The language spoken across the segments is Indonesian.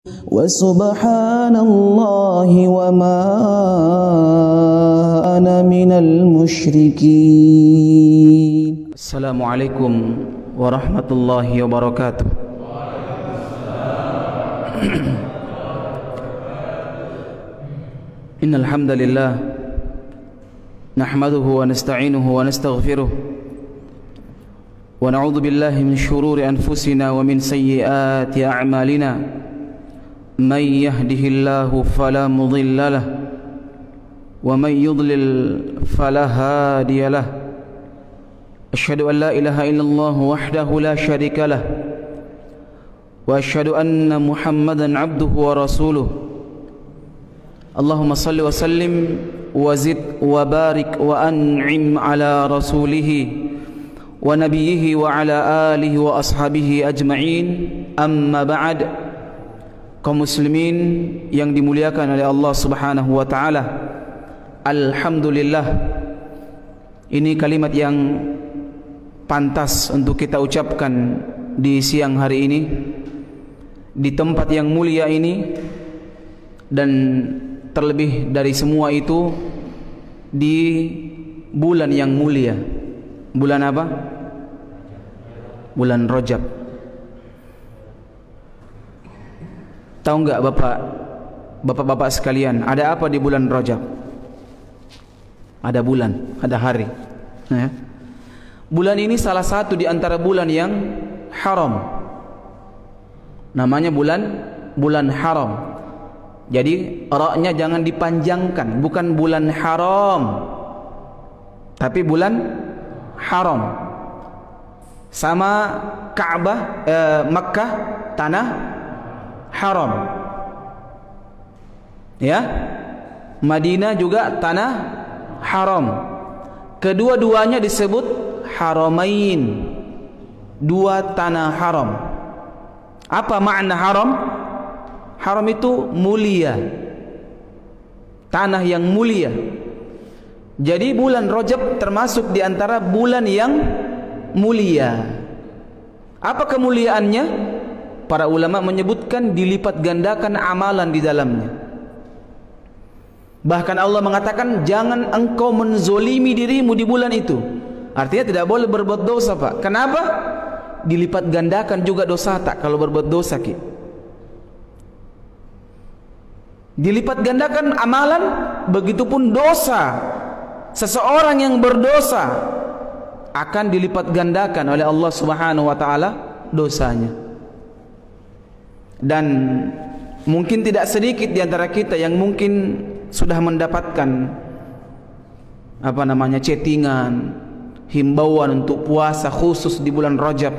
وسبحان الله وما أنا من المشركين. السلام عليكم ورحمة الله وبركاته. إن الحمد لله نحمده ونستعينه ونستغفره ونعوذ بالله من شرور أنفسنا ومن سيئات أعمالنا. من يهده الله فلا مضل له ومن يضلل فلا هادي له. أشهد أن لا إله إلا الله وحده لا شريك له وأشهد أن محمدا عبده ورسوله. اللهم صل وسلم وزد وبارك وأنعم على رسوله ونبيه وعلى آله وأصحابه أجمعين. أما بعد. Kaum muslimin yang dimuliakan oleh Allah Subhanahu wa taala, alhamdulillah, ini kalimat yang pantas untuk kita ucapkan di siang hari ini, di tempat yang mulia ini, dan terlebih dari semua itu di bulan yang mulia. Bulan apa? Bulan Rajab. Tahu enggak bapak-bapak sekalian, ada apa di bulan Rajab? Ada bulan, ada hari. Ya. Bulan ini salah satu di antara bulan yang haram. Namanya bulan haram. Jadi ra-nya jangan dipanjangkan, bukan bulan haram, tapi bulan haram. Sama Ka'bah, Makkah, tanah haram, ya. Madinah juga tanah haram. Kedua-duanya disebut haramain, dua tanah haram. Apa makna haram? Haram itu mulia, tanah yang mulia. Jadi bulan Rajab termasuk di antara bulan yang mulia. Apa kemuliaannya? Para ulama menyebutkan dilipat gandakan amalan di dalamnya. Bahkan Allah mengatakan jangan engkau menzolimi dirimu di bulan itu. Artinya tidak boleh berbuat dosa, Pak. Kenapa? Dilipat gandakan juga dosa tak kalau berbuat dosa, Ki. Dilipat gandakan amalan, begitupun dosa. Seseorang yang berdosa akan dilipat gandakan oleh Allah Subhanahu wa taala dosanya. Dan mungkin tidak sedikit di antara kita yang mungkin sudah mendapatkan chattingan, himbauan untuk puasa khusus di bulan Rajab.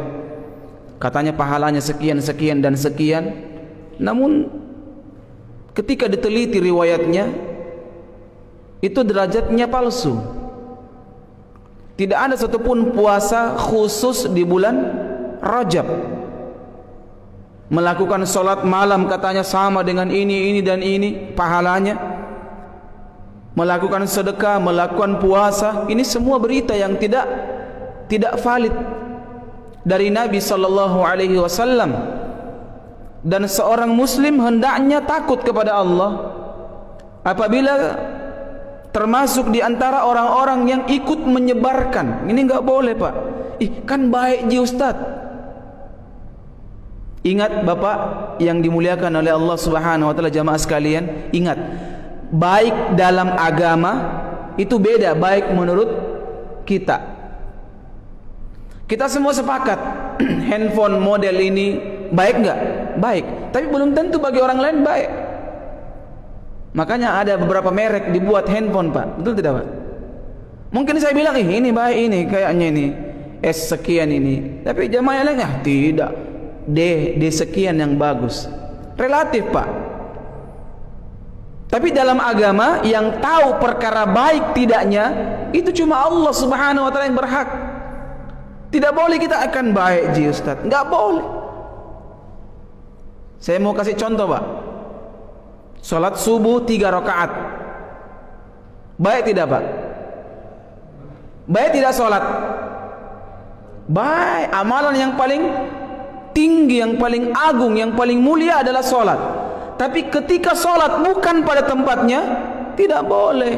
Katanya pahalanya sekian, sekian dan sekian. Namun ketika diteliti riwayatnya, itu derajatnya palsu. Tidak ada satupun puasa khusus di bulan Rajab. Melakukan sholat malam katanya sama dengan ini dan ini pahalanya. Melakukan sedekah, melakukan puasa, ini semua berita yang tidak valid dari Nabi sallallahu alaihi wasallam. Dan seorang muslim hendaknya takut kepada Allah apabila termasuk di antara orang-orang yang ikut menyebarkan. Ini enggak boleh, Pak. Kan baik ji Ustaz. Ingat Bapak yang dimuliakan oleh Allah Subhanahu wa taala, jamaah sekalian, ingat, baik dalam agama itu beda baik menurut kita. Kita semua sepakat handphone model ini baik enggak? Baik, tapi belum tentu bagi orang lain baik. Makanya ada beberapa merek dibuat handphone, Pak. Betul tidak, Pak? Mungkin saya bilang ini baik, ini kayaknya ini S sekian ini, tapi jamaah lain tidak. D sekian yang bagus. Relatif, Pak. Tapi dalam agama yang tahu perkara baik tidaknya itu cuma Allah Subhanahu wa taala yang berhak. Tidak boleh kita akan baik ji Ustaz. Enggak boleh. Saya mau kasih contoh, Pak. Salat subuh 3 rakaat. Baik tidak, Pak? Baik tidak salat? Baik, amalan yang paling tinggi, yang paling agung, yang paling mulia adalah solat. Tapi ketika solat bukan pada tempatnya, tidak boleh.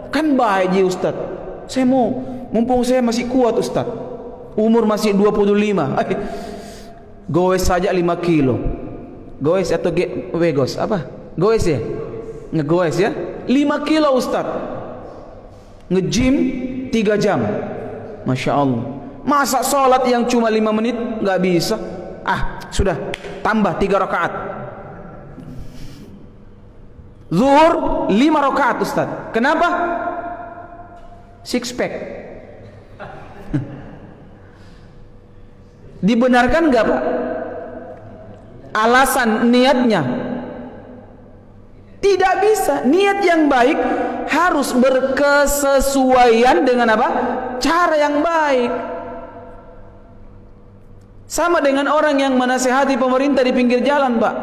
Kan baik ji Ustaz, saya mau, mumpung saya masih kuat Ustaz, umur masih 25, goes saja 5 kilo. Goes atau wegos apa? Goes ya? Ngegoes ya? 5 kilo Ustaz. Nge-gym 3 jam. Masya Allah. Masa sholat yang cuma 5 menit nggak bisa? Sudah, tambah 3 rakaat. Zuhur 5 rakaat Ustaz. Kenapa? Six pack. Dibenarkan nggak Pak? Alasan niatnya tidak bisa. Niat yang baik harus berkesesuaian dengan apa? Cara yang baik. Sama dengan orang yang menasihati pemerintah di pinggir jalan Pak,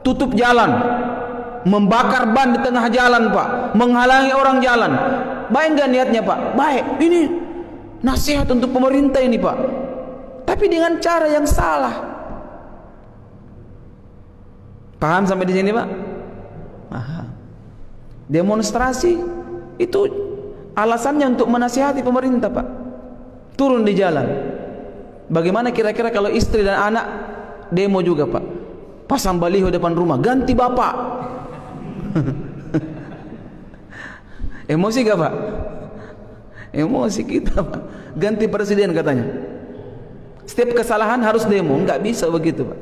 tutup jalan, membakar ban di tengah jalan Pak, menghalangi orang jalan. Baik nggak niatnya Pak? Baik. Ini nasihat untuk pemerintah ini Pak, tapi dengan cara yang salah. Paham sampai di sini Pak? Paham. Demonstrasi itu alasannya untuk menasihati pemerintah Pak. Turun di jalan. Bagaimana kira-kira kalau istri dan anak demo juga Pak? Pasang baliho depan rumah, ganti bapak. Emosi gak Pak? Emosi kita Pak. Ganti presiden katanya. Setiap kesalahan harus demo, nggak bisa begitu Pak.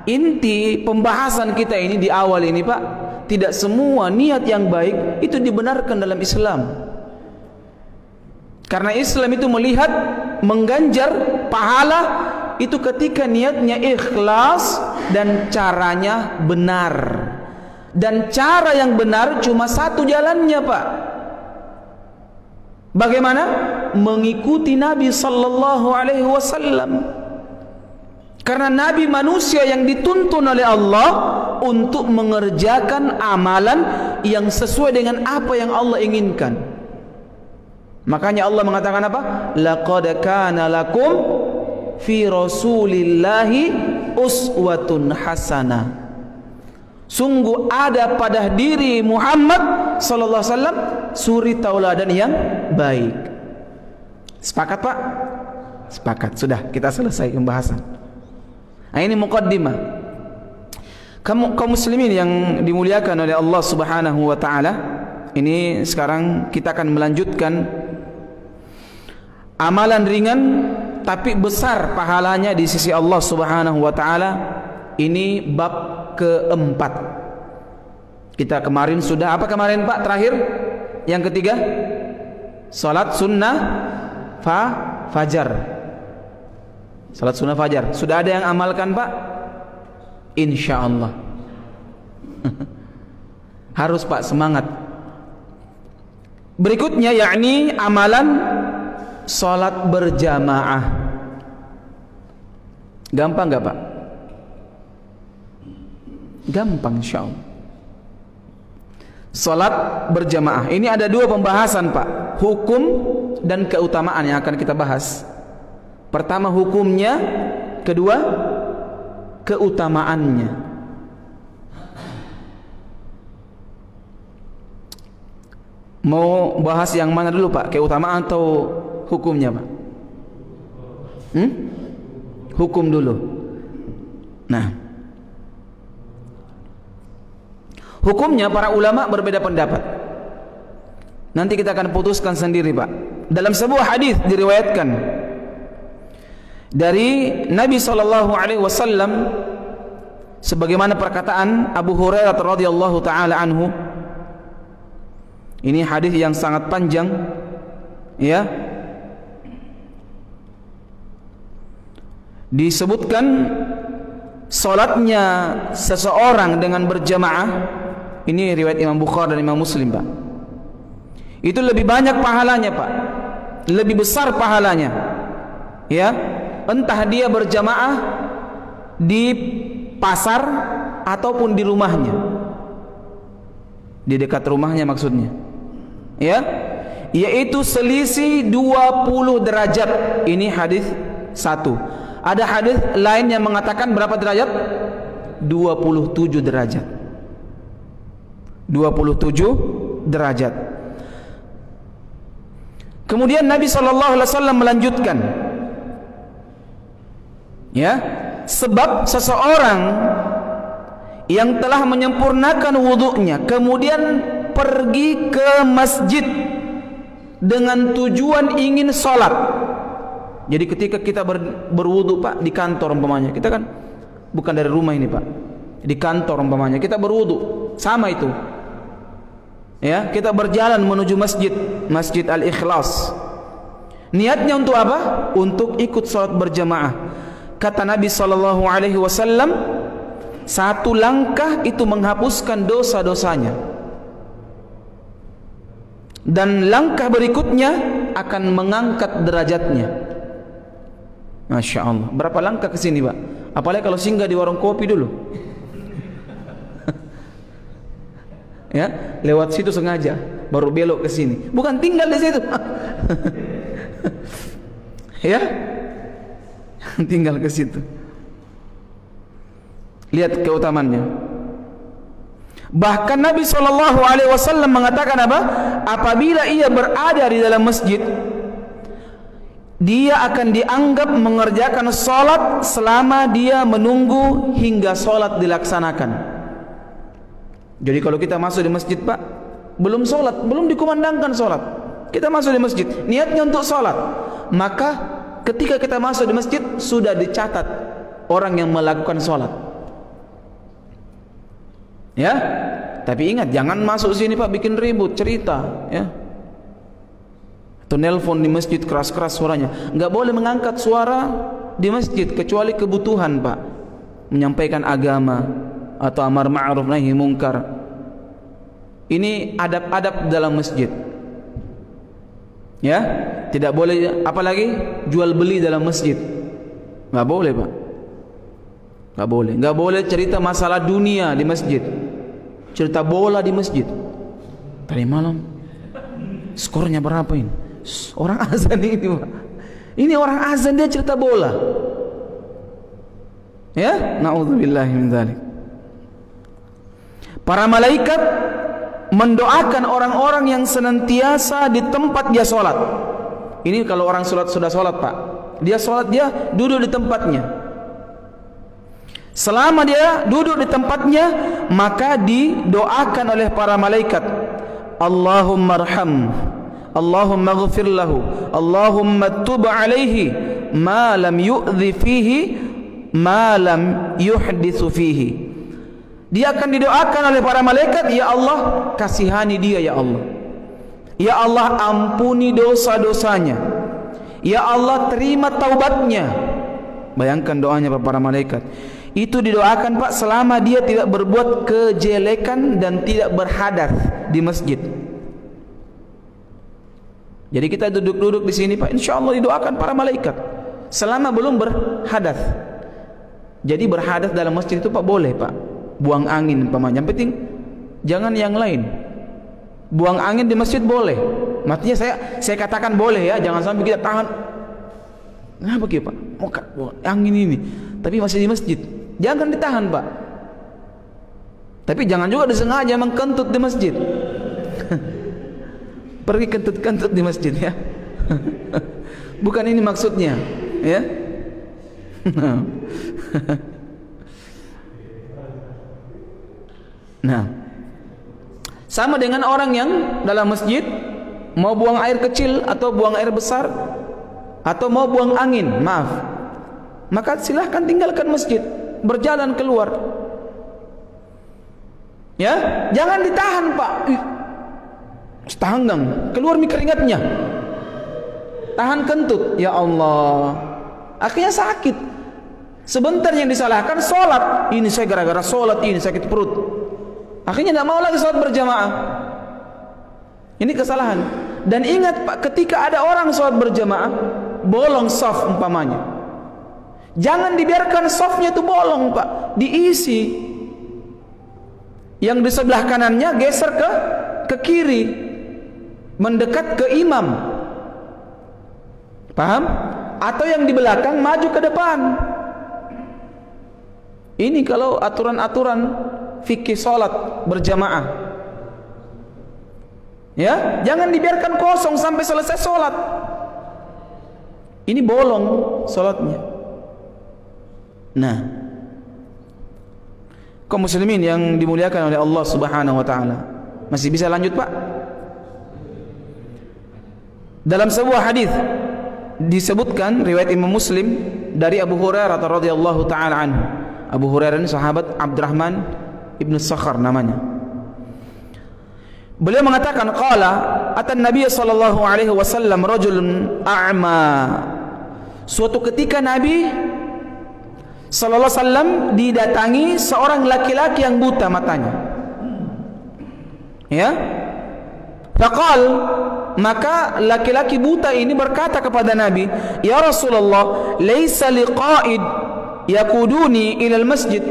Inti pembahasan kita ini di awal ini Pak, tidak semua niat yang baik itu dibenarkan dalam Islam. Karena Islam itu melihat, mengganjar pahala itu ketika niatnya ikhlas dan caranya benar. Dan cara yang benar cuma satu jalannya Pak. Bagaimana? Mengikuti Nabi sallallahu alaihi wasallam. Karena Nabi manusia yang dituntun oleh Allah untuk mengerjakan amalan yang sesuai dengan apa yang Allah inginkan. Makanya Allah mengatakan apa? Laqad kana lakum fi Rasulillahi uswatun hasanah. Sungguh ada pada diri Muhammad sallallahu alaihi wasallam suri tauladan yang baik. Sepakat Pak? Sepakat. Sudah, kita selesai pembahasan. Nah, ini muqaddimah. Kaum muslimin yang dimuliakan oleh Allah Subhanahu wa taala, ini sekarang kita akan melanjutkan amalan ringan tapi besar pahalanya di sisi Allah Subhanahu wa taala. Ini bab keempat. Kita kemarin sudah apa kemarin Pak terakhir? Yang ketiga, salat sunnah fajar. Salat sunnah fajar. Sudah ada yang amalkan Pak? Insya Allah. Harus Pak, semangat. Berikutnya yakni amalan salat berjamaah. Gampang gak Pak? Gampang insya Allah. Salat berjamaah ini ada dua pembahasan Pak, hukum dan keutamaan yang akan kita bahas. Pertama hukumnya, kedua keutamaannya. Mau bahas yang mana dulu Pak? Keutamaan atau hukumnya Pak? Hukum dulu. Nah, hukumnya para ulama berbeda pendapat. Nanti kita akan putuskan sendiri Pak. Dalam sebuah hadis diriwayatkan dari Nabi sallallahu alaihi wasallam sebagaimana perkataan Abu Hurairah radhiyallahu taala anhu. Ini hadis yang sangat panjang ya. Disebutkan salatnya seseorang dengan berjamaah, ini riwayat Imam Bukhari dan Imam Muslim Pak, itu lebih banyak pahalanya Pak, lebih besar pahalanya ya, entah dia berjamaah di pasar ataupun di rumahnya, di dekat rumahnya maksudnya ya, yaitu selisih 20 derajat. Ini hadis 1. Ada hadis lain yang mengatakan berapa derajat? 27 derajat. 27 derajat. Kemudian Nabi SAW melanjutkan, ya, sebab seseorang yang telah menyempurnakan wudunya kemudian pergi ke masjid dengan tujuan ingin sholat. Jadi ketika kita berwudu Pak, di kantor umpamanya, kita kan bukan dari rumah ini Pak, di kantor umpamanya kita berwudu, sama itu. Ya, kita berjalan menuju Masjid Al-Ikhlas. Niatnya untuk apa? Untuk ikut sholat berjamaah. Kata Nabi SAW, satu langkah itu menghapuskan dosa-dosanya, dan langkah berikutnya akan mengangkat derajatnya. Masya Allah. Berapa langkah ke sini Pak? Apalagi kalau singgah di warung kopi dulu. Ya, lewat situ sengaja, baru belok ke sini. Bukan tinggal di situ. Ya, tinggal ke situ. Lihat keutamaannya. Bahkan Nabi SAW mengatakan apa? Apabila ia berada di dalam masjid, dia akan dianggap mengerjakan sholat selama dia menunggu hingga sholat dilaksanakan. Jadi kalau kita masuk di masjid Pak, belum sholat, belum dikumandangkan sholat, kita masuk di masjid, niatnya untuk sholat, maka ketika kita masuk di masjid sudah dicatat orang yang melakukan sholat. Ya, tapi ingat jangan masuk sini Pak bikin ribut, cerita, ya, atau nelpon di masjid keras-keras suaranya. Nggak boleh mengangkat suara di masjid kecuali kebutuhan Pak, menyampaikan agama atau amar ma'ruf nahi mungkar. Ini adab-adab dalam masjid. Ya, tidak boleh apalagi jual beli dalam masjid. Nggak boleh Pak. Nggak boleh. Nggak boleh cerita masalah dunia di masjid. Cerita bola di masjid. Tadi malam skornya berapa ini? Orang azan ini Pak. Ini orang azan dia cerita bola. Ya, na'udzubillahi min dzalik. Para malaikat mendoakan orang-orang yang senantiasa di tempat dia sholat. Ini kalau orang sudah sholat Pak, dia sholat, dia duduk di tempatnya. Selama dia duduk di tempatnya, maka didoakan oleh para malaikat, Allahumma arham, Allahumma ghfir lahu, Allahumma tub alaihi ma lam yu'dhi fihi ma lam yuhdithu fihi. Dia akan didoakan oleh para malaikat, ya Allah kasihani dia ya Allah, ya Allah ampuni dosa-dosanya, ya Allah terima taubatnya. Bayangkan doanya para malaikat. Itu didoakan Pak selama dia tidak berbuat kejelekan dan tidak berhadas di masjid. Jadi kita duduk-duduk di sini Pak, insya Allah didoakan para malaikat selama belum berhadas. Jadi berhadas dalam masjid itu Pak boleh Pak, buang angin umpamanya, yang penting jangan yang lain. Buang angin di masjid boleh. Maksudnya saya katakan boleh ya, jangan sampai kita tahan. Kenapa gitu Pak? Mau angin ini, tapi masih di masjid. Jangan ditahan Pak. Tapi jangan juga disengaja mengkentut di masjid. Pergi kentut-kentut di masjid ya. Bukan ini maksudnya, ya. Nah, sama dengan orang yang dalam masjid mau buang air kecil atau buang air besar atau mau buang angin, maaf, maka silahkan tinggalkan masjid, berjalan keluar. Ya, jangan ditahan Pak. Setanggang, keluar keringatnya, tahan kentut, ya Allah, akhirnya sakit. Sebentar yang disalahkan sholat, ini saya gara-gara sholat ini sakit perut, akhirnya tidak mau lagi sholat berjamaah. Ini kesalahan. Dan ingat Pak, ketika ada orang sholat berjamaah bolong shaf umpamanya, jangan dibiarkan shafnya itu bolong Pak, diisi. Yang di sebelah kanannya geser ke kiri, mendekat ke imam. Paham? atau yang di belakang maju ke depan. Ini kalau aturan-aturan fikih salat berjamaah. Ya, jangan dibiarkan kosong sampai selesai salat. Ini bolong salatnya. Nah, kaum muslimin yang dimuliakan oleh Allah Subhanahu wa taala. Masih bisa lanjut, Pak? Dalam sebuah hadis disebutkan riwayat Imam Muslim dari Abu Hurairah radhiyallahu taala anhu. Abu Hurairah ini sahabat Abdurrahman ibn Sakhar namanya. Beliau mengatakan qala atan Nabi sallallahu alaihi wasallam rajulun a'ma. Suatu ketika Nabi sallallahu alaihi wasallam didatangi seorang laki-laki yang buta matanya. Ya? Faqal, maka laki-laki buta ini berkata kepada Nabi, "Ya Rasulullah, laisa liqa'id yakuduni ilal masjid."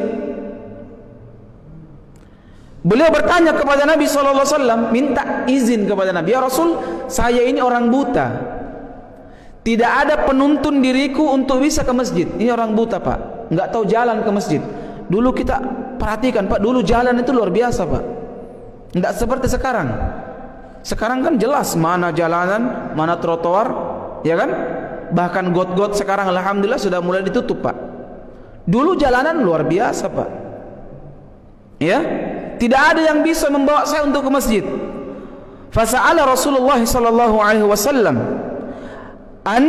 Beliau bertanya kepada Nabi sallallahu alaihi wasallam, minta izin kepada Nabi, "Ya Rasul, saya ini orang buta. Tidak ada penuntun diriku untuk bisa ke masjid." Ini orang buta, Pak. Enggak tahu jalan ke masjid. Dulu kita perhatikan, Pak, dulu jalan itu luar biasa, Pak. Enggak seperti sekarang. Sekarang kan jelas mana jalanan, mana trotoar, ya kan? Bahkan got-got sekarang alhamdulillah sudah mulai ditutup, Pak. Dulu jalanan luar biasa, Pak. Ya, tidak ada yang bisa membawa saya untuk ke masjid. Fasa'ala Rasulullah sallallahu alaihi wasallam an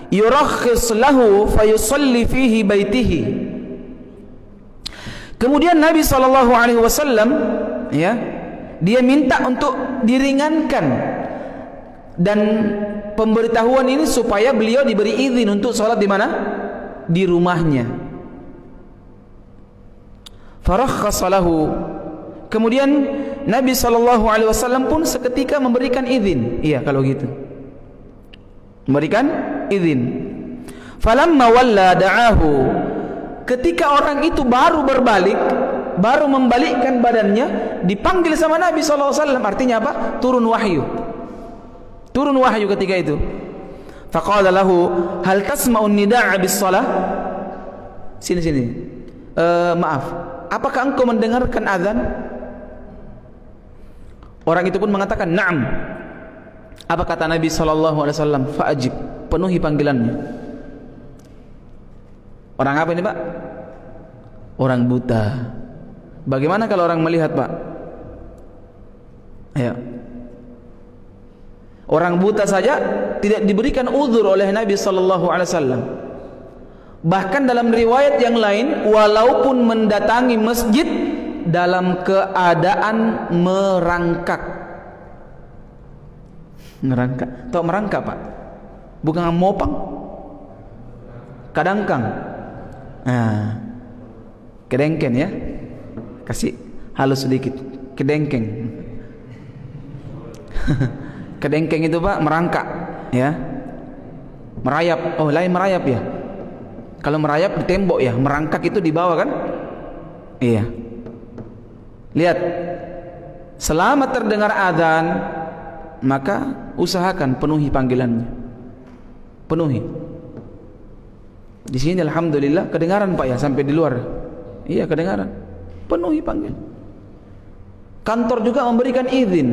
yurakhis lahu fayusalli fihi baitihi. Kemudian Nabi sallallahu alaihi wasallam, ya, dia minta untuk diringankan dan pemberitahuan ini supaya beliau diberi izin untuk sholat di mana? Di rumahnya. Farakhkhasa lahu. Kemudian Nabi sallallahu alaihi wasallam pun seketika memberikan izin. Iya, kalau gitu. Memberikan izin. Falamma walla da'ahu. Ketika orang itu baru berbalik, baru membalikkan badannya, dipanggil sama Nabi sallallahu alaihi wasallam. Artinya apa? Turun wahyu. Turun wahyu ketika itu. Faqala lahu, "Hal tasma'un nida'a bis-shalah?" Sini. Maaf. Apakah engkau mendengarkan azan? Orang itu pun mengatakan, "Na'am." Apa kata Nabi sallallahu alaihi wasallam? Fa'ajib, penuhi panggilannya. Orang apa ini, Pak? Orang buta. Bagaimana kalau orang melihat, Pak? Ayo. Orang buta saja tidak diberikan uzur oleh Nabi sallallahu alaihi wasallam. Bahkan dalam riwayat yang lain, walaupun mendatangi masjid dalam keadaan merangkak. Merangkak. Tahu merangkak, Pak? Bukan mopang. Kadangkang. Nah, kedengken ya. Kasih halus sedikit. Kedengkeng. Kedengkeng itu, Pak, merangkak, ya. Merayap. Oh, lain merayap ya. Kalau merayap di tembok ya, merangkak itu di bawah kan? Iya. Lihat. Selama terdengar azan, maka usahakan penuhi panggilannya. Penuhi. Di sini alhamdulillah kedengaran, Pak, ya, sampai di luar. Iya, kedengaran. Penuhi panggil. Kantor juga memberikan izin.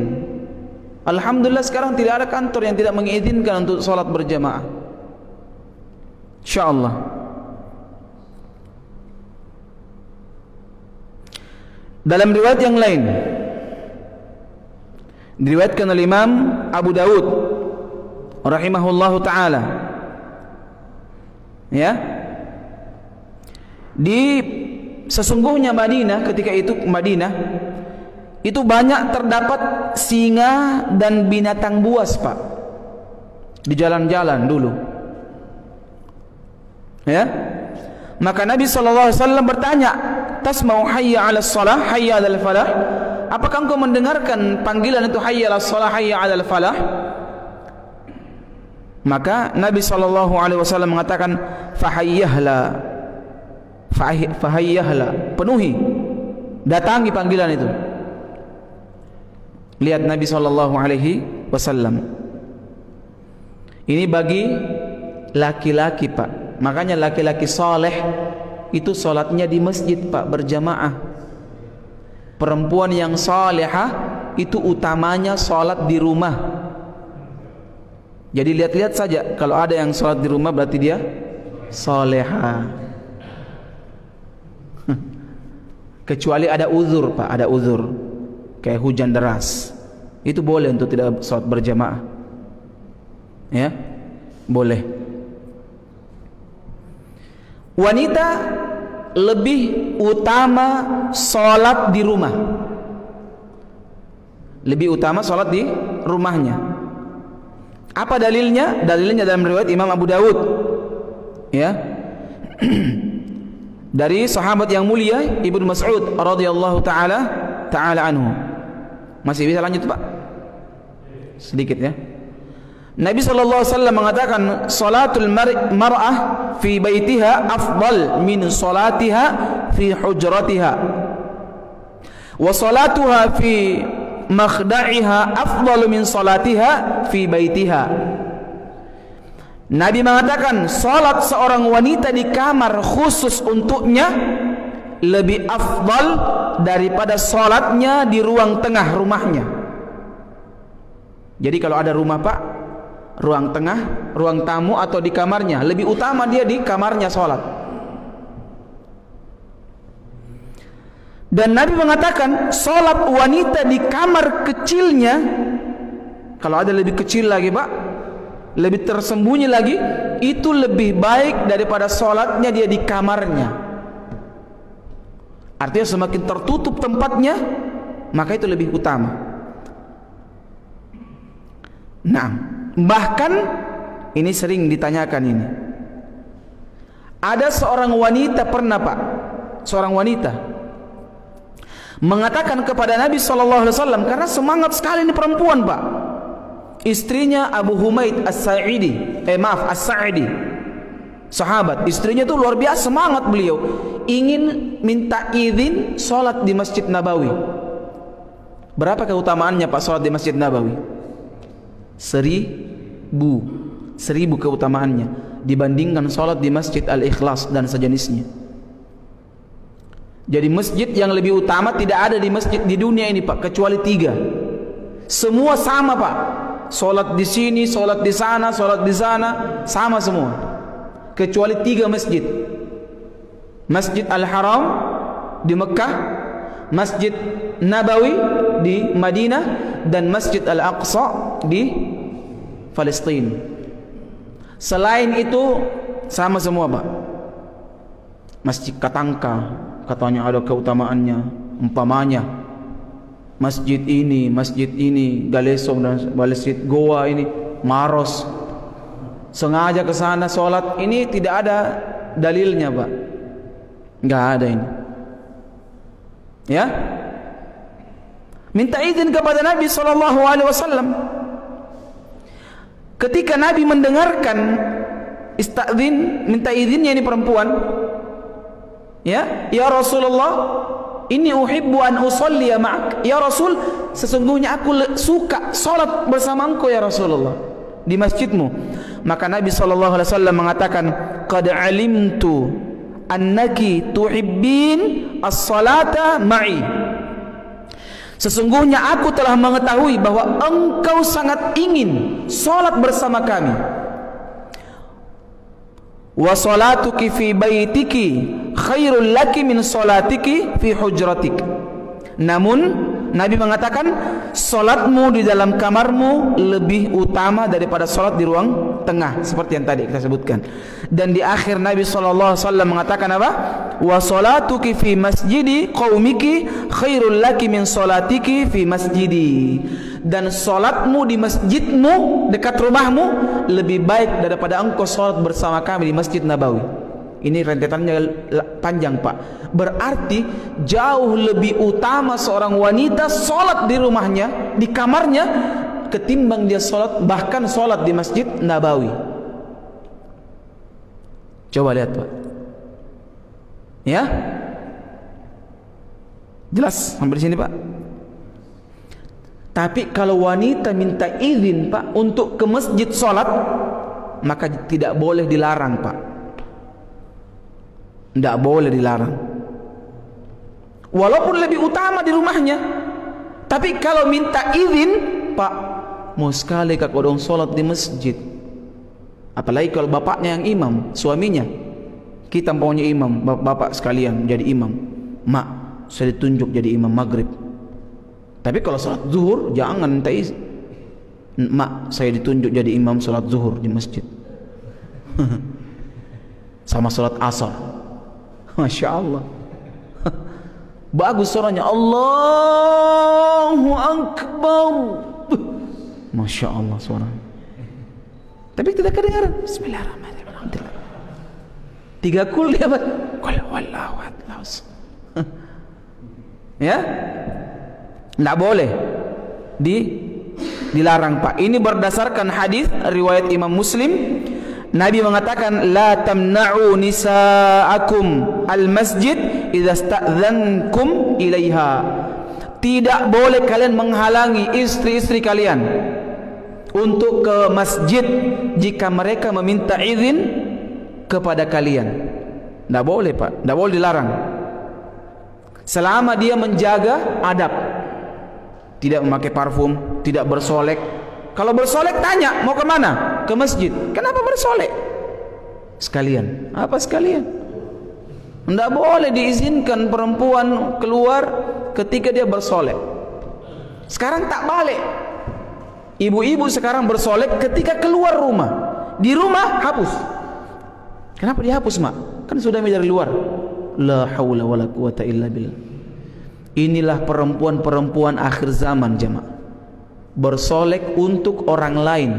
Alhamdulillah sekarang tidak ada kantor yang tidak mengizinkan untuk sholat berjamaah. InsyaAllah. Dalam riwayat yang lain, diriwayatkan oleh Imam Abu Dawud rahimahullahu ta'ala, ya, di sesungguhnya Madinah, ketika itu Madinah itu banyak terdapat singa dan binatang buas, Pak, di jalan-jalan dulu, ya. Maka Nabi sallallahu alaihi wasallam bertanya, "Tasma'u hayya 'alas shalah, hayya 'alal falah?" Apakah engkau mendengarkan panggilan itu hayya 'alas shalah, hayya 'alal falah? Maka Nabi sallallahu alaihi wasallam mengatakan, fahayyahla, penuhi, datangi panggilan itu. Lihat Nabi sallallahu alaihi wasallam. Ini bagi laki-laki Pak. Makanya laki-laki soleh itu sholatnya di masjid Pak, berjamaah. Perempuan yang solehah itu utamanya sholat di rumah. Jadi lihat-lihat saja, kalau ada yang sholat di rumah berarti dia solehah. Kecuali ada uzur Pak, ada uzur kayak hujan deras, itu boleh untuk tidak sholat berjamaah, ya, boleh. Wanita lebih utama sholat di rumah, lebih utama sholat di rumahnya. Apa dalilnya? Dalilnya dalam riwayat Imam Abu Dawud, ya, dari sahabat yang mulia Ibnu Mas'ud radhiyallahu taala anhu. Masih bisa lanjut Pak? Sedikit ya. Nabi sallallahu alaihi wasallam mengatakan salatul mar'ah fi baitiha afdal min salatiha fi hujratiha wa salatuha fi makhda'iha afdal min salatiha fi baitiha. Nabi mengatakan salat seorang wanita di kamar khusus untuknya lebih afdal daripada salatnya di ruang tengah rumahnya. Jadi kalau ada rumah Pak, ruang tengah, ruang tamu atau di kamarnya, lebih utama dia di kamarnya sholat. Dan Nabi mengatakan sholat wanita di kamar kecilnya, kalau ada lebih kecil lagi Pak, lebih tersembunyi lagi, itu lebih baik daripada sholatnya dia di kamarnya. Artinya semakin tertutup tempatnya, maka itu lebih utama. Nah, bahkan ini sering ditanyakan ini. Ada seorang wanita pernah Pak, seorang wanita mengatakan kepada Nabi SAW, karena semangat sekali ini perempuan Pak, istrinya Abu Humaid As-Sa'idi, As-Sa'idi, sahabat, istrinya itu luar biasa semangat beliau, ingin minta izin sholat di Masjid Nabawi. Berapa keutamaannya Pak sholat di Masjid Nabawi? 1000 keutamaannya dibandingkan sholat di Masjid Al-Ikhlas dan sejenisnya. Jadi masjid yang lebih utama tidak ada di masjid di dunia ini Pak, kecuali 3. Semua sama Pak, sholat di sini, sholat di sana, sholat di sana, sama semua, kecuali 3 masjid: Masjid Al-Haram di Mekah, Masjid Nabawi di Madinah, dan Masjid Al-Aqsa di Palestina. Selain itu sama semua Pak. Masjid Katangka katanya ada keutamaannya, umpamanya masjid ini, Galesong dan Masjid Goa ini, Maros, sengaja ke sana sholat, ini tidak ada dalilnya Pak, nggak ada ini. Ya, minta izin kepada Nabi SAW. Ketika Nabi mendengarkan istadzin, minta izinnya ini perempuan, ya Rasulullah, inni uhibbu an usalliya ma'ak. Ya Rasul, sesungguhnya aku suka salat bersama engkau ya Rasulullah di masjidmu. Maka Nabi SAW mengatakan, qad alimtu annaki tuhibbin as-salata ma'i. Sesungguhnya aku telah mengetahui bahwa engkau sangat ingin salat bersama kami. Wa salatuki fi baitiki khairul laki min salatiki fi hujratik. Namun Nabi mengatakan salatmu di dalam kamarmu lebih utama daripada salat di ruang tengah, seperti yang tadi kita sebutkan. Dan di akhir Nabi SAW mengatakan apa? Wa salatuki fi masjidi qaumiki khairul laki min salatiki fi masjidi. Dan salatmu di masjidmu dekat rumahmu lebih baik daripada engkau salat bersama kami di Masjid Nabawi. Ini rentetannya panjang Pak. Berarti jauh lebih utama seorang wanita salat di rumahnya, di kamarnya, ketimbang dia salat, bahkan salat di Masjid Nabawi. Coba lihat Pak. Ya, jelas sampai di sini Pak. Tapi kalau wanita minta izin Pak untuk ke masjid salat, maka tidak boleh dilarang, Pak. Tidak boleh dilarang. Walaupun lebih utama di rumahnya. Tapi kalau minta izin, Pak, mau sekali kak kodong sholat di masjid. Apalagi kalau bapaknya yang imam, suaminya. Kita maunya imam, bapak sekalian jadi imam. Mak, saya ditunjuk jadi imam maghrib. Tapi kalau sholat zuhur, jangan minta izin. Mak, saya ditunjuk jadi imam sholat zuhur di masjid. Sama sholat asar. Masya Allah. Bagus suaranya, Allahu Akbar. Masya Allah suaranya. Tapi tidak kedengaran. Bismillahirrahmanirrahim. 3 kul dia apa? Kul wallahu ahad. Ya? Tidak boleh dilarang, Pak. Ini berdasarkan hadis riwayat Imam Muslim. Nabi mengatakan, la tamna'u nisa'akum al-masjid idza sta'dzankum ilaiha. Tidak boleh kalian menghalangi istri-istri kalian untuk ke masjid jika mereka meminta izin kepada kalian. Tidak boleh, Pak. Tidak boleh dilarang. Selama dia menjaga adab, tidak memakai parfum, tidak bersolek. Kalau bersolek tanya, mau ke mana? Ke masjid. Kenapa bersolek? Sekalian. Apa sekalian? Tidak boleh diizinkan perempuan keluar ketika dia bersolek. Sekarang tak balik. Ibu-ibu sekarang bersolek ketika keluar rumah. Di rumah hapus. Kenapa dihapus, Mak? Kan sudah dari luar. La haula wala quwata illa billah. Inilah perempuan-perempuan akhir zaman, jemaah. Bersolek untuk orang lain.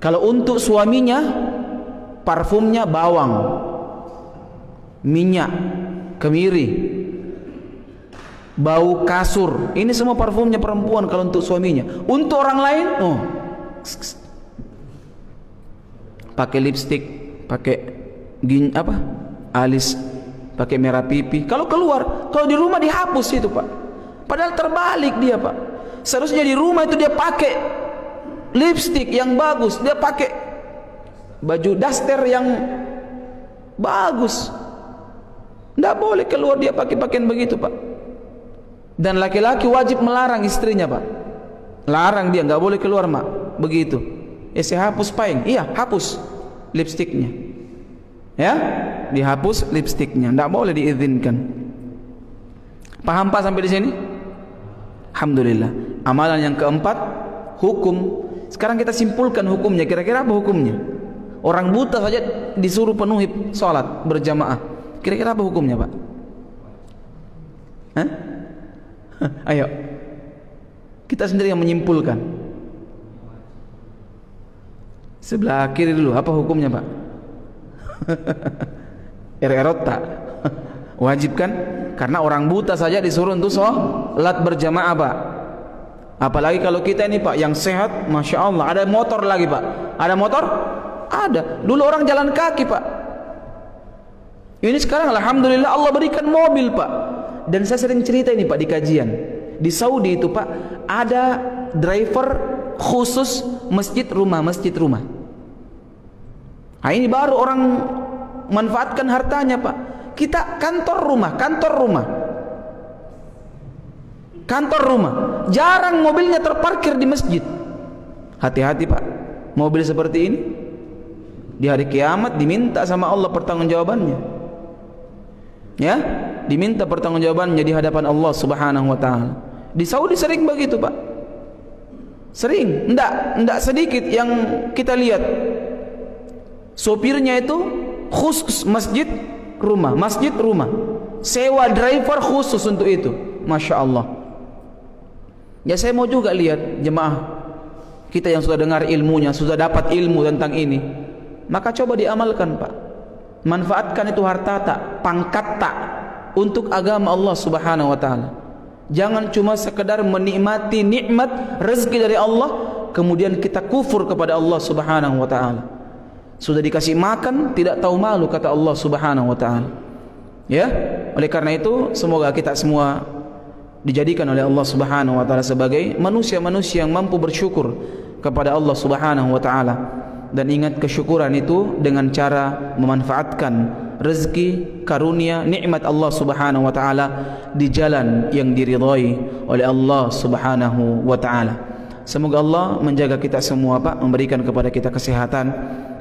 Kalau untuk suaminya, parfumnya bawang, minyak, kemiri, bau kasur. Ini semua parfumnya perempuan kalau untuk suaminya. Untuk orang lain, oh, pakai lipstik, pakai alis, pakai merah pipi. Kalau keluar, kalau di rumah dihapus itu, Pak. Padahal terbalik dia, Pak. Seharusnya di rumah itu dia pakai lipstik yang bagus, dia pakai baju daster yang bagus. Tidak boleh keluar dia pakai pakaian begitu, Pak. Dan laki-laki wajib melarang istrinya, Pak. Larang dia, nggak boleh keluar, Mak. Begitu. Saya hapus paing. Iya, hapus lipstiknya. Ya, dihapus lipstiknya. Tidak boleh diizinkan. Paham, Pak, sampai di sini? Alhamdulillah. Amalan yang keempat, hukum. Sekarang kita simpulkan hukumnya. Kira-kira apa hukumnya? Orang buta saja disuruh penuhi sholat berjamaah. Kira-kira apa hukumnya, Pak? Hah? Ayo, kita sendiri yang menyimpulkan. Sebelah kiri dulu, apa hukumnya, Pak? Erot tak? Wajib kan? Karena orang buta saja disuruh untuk sholat berjamaah, Pak. Apalagi kalau kita ini, Pak, yang sehat, Masya Allah. Ada motor lagi, Pak. Ada motor? Ada. Dulu orang jalan kaki, Pak. Ini sekarang Alhamdulillah Allah berikan mobil, Pak. Dan saya sering cerita ini, Pak, di kajian. Di Saudi itu, Pak, ada driver khusus masjid rumah. Nah, ini baru orang manfaatkan hartanya, Pak. Kita kantor rumah. Jarang mobilnya terparkir di masjid. Hati-hati, Pak. Mobil seperti ini di hari kiamat diminta sama Allah pertanggungjawabannya. Ya, diminta pertanggungjawabannya di hadapan Allah Subhanahu wa taala. Di Saudi sering begitu, Pak. Sering, enggak sedikit yang kita lihat. Sopirnya itu khusus masjid rumah. Sewa driver khusus untuk itu. Masya Allah. Ya, saya mau juga lihat jemaah kita yang sudah dengar ilmunya, sudah dapat ilmu tentang ini. Maka coba diamalkan, Pak. Manfaatkan itu harta tak, pangkat tak untuk agama Allah Subhanahu wa taala. Jangan cuma sekedar menikmati nikmat rezeki dari Allah kemudian kita kufur kepada Allah Subhanahu wa taala. Sudah dikasih makan tidak tahu malu, kata Allah Subhanahu wa taala. Ya, oleh karena itu semoga kita semua dijadikan oleh Allah Subhanahu wa taala sebagai manusia-manusia yang mampu bersyukur kepada Allah Subhanahu wa taala Dan ingat, kesyukuran itu dengan cara memanfaatkan rezeki, karunia, nikmat Allah Subhanahu wa taala di jalan yang diridhai oleh Allah Subhanahu wa taala. Semoga Allah menjaga kita semua, Pak, memberikan kepada kita kesehatan,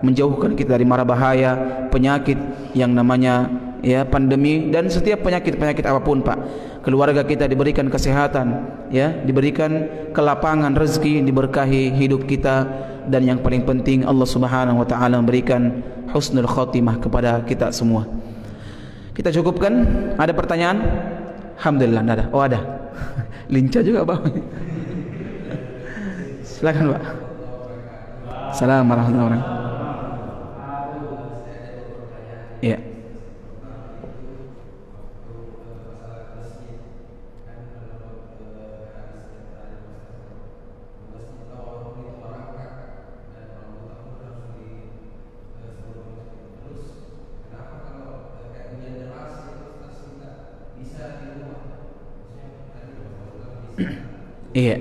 menjauhkan kita dari mara bahaya penyakit yang namanya pandemi dan setiap penyakit apapun, Pak. Keluarga kita diberikan kesehatan, diberikan kelapangan rezeki, diberkahi hidup kita, dan yang paling penting Allah Subhanahu wa taala memberikan husnul khotimah kepada kita semua. Kita cukupkan. Ada pertanyaan? Alhamdulillah, ada. Oh, ada. Lincah juga, Pak. Silakan, Pak. Assalamualaikum warahmatullahi wabarakatuh. Iya. Iya.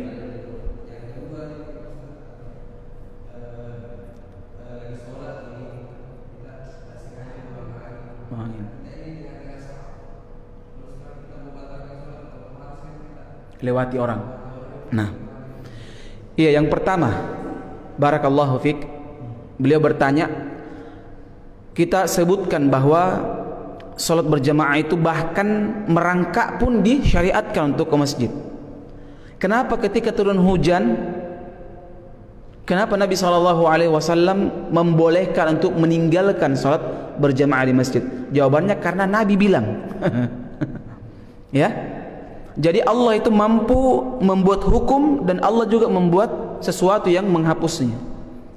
Lewati orang. Nah, iya, yang pertama, barakallahu fik, beliau bertanya, kita sebutkan bahwa salat berjamaah itu bahkan merangkak pun disyariatkan untuk ke masjid. Kenapa ketika turun hujan, kenapa Nabi SAW membolehkan untuk meninggalkan salat berjamaah di masjid? Jawabannya karena Nabi bilang. Ya. Jadi Allah itu mampu membuat hukum dan Allah juga membuat sesuatu yang menghapusnya.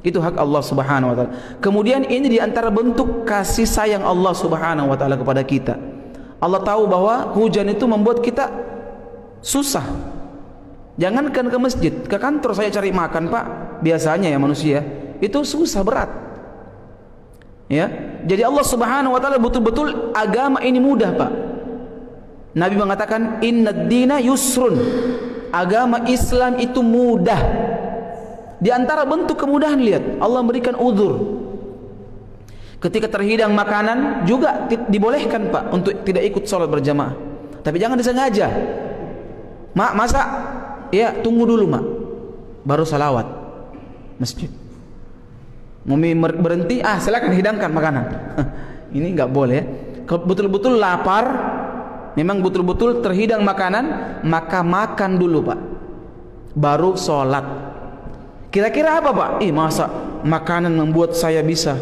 Itu hak Allah Subhanahu wa taala. Kemudian ini diantara bentuk kasih sayang Allah Subhanahu wa taala kepada kita. Allah tahu bahwa hujan itu membuat kita susah. Jangankan ke masjid, ke kantor saya cari makan, Pak. Biasanya ya manusia itu susah, berat. Ya. Jadi Allah Subhanahu wa taala betul-betul agama ini mudah, Pak. Nabi mengatakan innad dina yusrun. Agama Islam itu mudah. Di antara bentuk kemudahan, lihat, Allah memberikan uzur. Ketika terhidang makanan juga dibolehkan, Pak, untuk tidak ikut sholat berjamaah. Tapi jangan disengaja. Mak, masa? Ya, tunggu dulu, Mak. Baru salawat masjid. Mau berhenti, silakan hidangkan makanan. Ini nggak boleh. Betul-betul lapar, memang betul-betul terhidang makanan, maka makan dulu, Pak. Baru sholat. Kira-kira apa, Pak? Masa makanan membuat saya bisa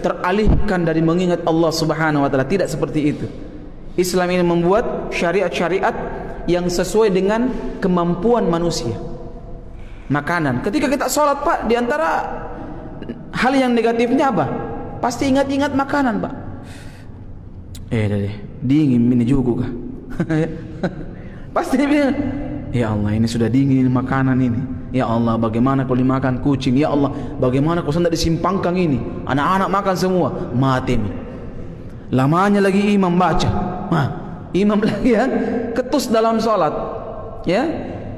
teralihkan dari mengingat Allah Subhanahu wa taala? Tidak seperti itu. Islam ini membuat syariat-syariat yang sesuai dengan kemampuan manusia. Makanan. Ketika kita sholat, Pak, di antara hal yang negatifnya apa? Pasti ingat-ingat makanan, Pak. Dingin ini juga kah? Pasti bilang, ya Allah, ini sudah dingin makanan ini. Ya Allah, bagaimana kalau dimakan kucing? Ya Allah, bagaimana kalau tidak disimpangkan ini? Anak-anak makan semua, mati nih. Lamanya lagi imam baca, imam lagi ketus dalam sholat,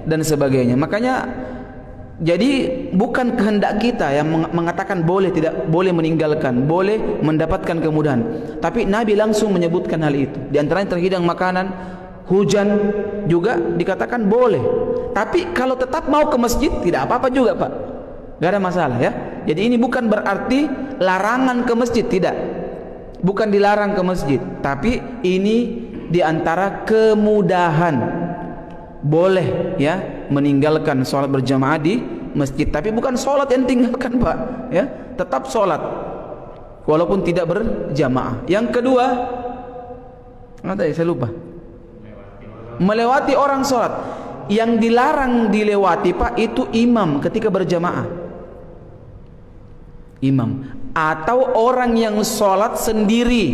dan sebagainya. Makanya, jadi bukan kehendak kita yang mengatakan boleh tidak boleh meninggalkan, boleh mendapatkan kemudahan. Tapi Nabi langsung menyebutkan hal itu. Di antaranya terhidang makanan, hujan juga dikatakan boleh. Tapi kalau tetap mau ke masjid tidak apa-apa juga, Pak. Gak ada masalah, ya. Jadi ini bukan berarti larangan ke masjid, tidak. Bukan dilarang ke masjid, tapi ini diantara kemudahan. Boleh meninggalkan sholat berjamaah di masjid, tapi bukan sholat yang tinggalkan, Pak. Tetap sholat walaupun tidak berjamaah. Yang kedua, saya lupa. Melewati orang sholat. Yang dilarang dilewati, Pak, itu imam ketika berjamaah. Imam atau orang yang sholat sendiri.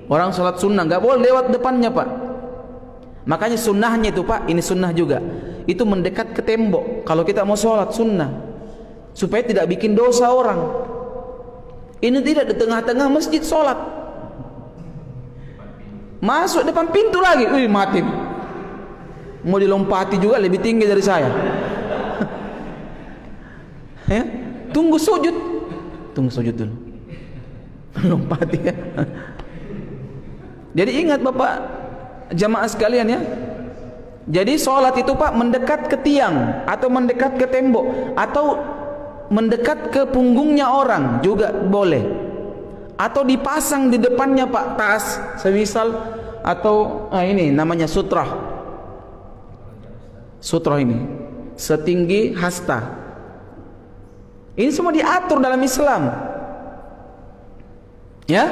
Orang sholat sunnah nggak boleh lewat depannya, Pak. Makanya sunnahnya itu, Pak, ini sunnah juga, itu mendekat ke tembok kalau kita mau sholat sunnah, supaya tidak bikin dosa orang. Ini tidak di tengah-tengah masjid sholat, masuk depan pintu lagi, mati. Mau dilompati juga lebih tinggi dari saya. Tunggu sujud dulu. Lompati ya. Jadi ingat Bapak jamaah sekalian ya. Jadi sholat itu Pak mendekat ke tiang atau mendekat ke tembok atau mendekat ke punggungnya orang juga boleh. Atau dipasang di depannya Pak tas semisal atau ini namanya sutrah. Sutrah ini setinggi hasta. Ini semua diatur dalam Islam. Ya.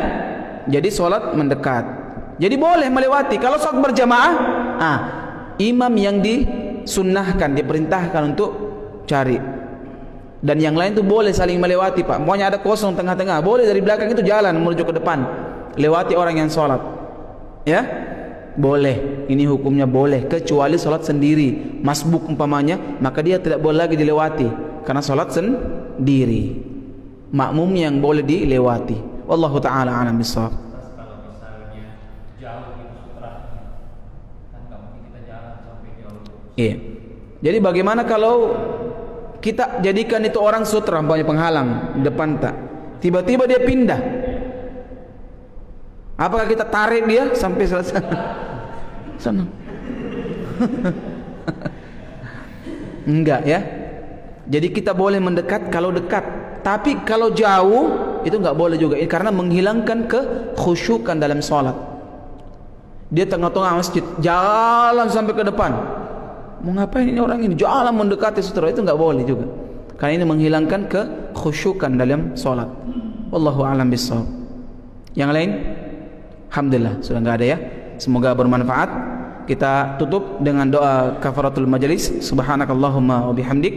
Jadi sholat mendekat. Jadi boleh melewati. Kalau sholat berjamaah, imam yang disunnahkan, diperintahkan untuk cari. Dan yang lain itu boleh saling melewati Pak. Pokoknya ada kosong tengah-tengah, boleh dari belakang itu jalan menuju ke depan, lewati orang yang sholat. Ya, boleh. Ini hukumnya boleh, kecuali sholat sendiri, masbuk umpamanya, maka dia tidak boleh lagi dilewati karena sholat sendiri. Makmum yang boleh dilewati. Wallahu ta'ala a'lam bishawab. Kalau misalnya jauh itu sutra, kan nggak mungkin kita jalan sampai jauh. Iya. Jadi bagaimana kalau kita jadikan itu orang sutra, penghalang depan tak, tiba-tiba dia pindah, apakah kita tarik dia sampai selesai? Sana. Enggak ya. Jadi kita boleh mendekat kalau dekat, tapi kalau jauh itu enggak boleh juga, karena menghilangkan kekhusyukan dalam sholat. Dia tengah-tengah masjid, jalan sampai ke depan. Mau ngapain ini orang ini? Jalan mendekati sutra, itu enggak boleh juga. Karena ini menghilangkan kekhusyukan dalam sholat. Wallahu a'lam bishawab. Yang lain? Alhamdulillah sudah enggak ada ya. Semoga bermanfaat. Kita tutup dengan doa kafaratul majelis. Subhanakallahumma wa bihamdik,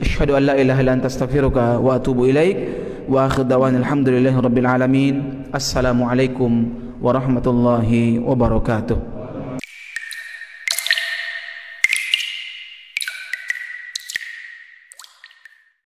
asyhadu an la ilaha illa anta astaghfiruka wa atubu ilaik. Wa akhir da'wana alhamdulillahi rabbil alamin. Assalamualaikum warahmatullahi wabarakatuh.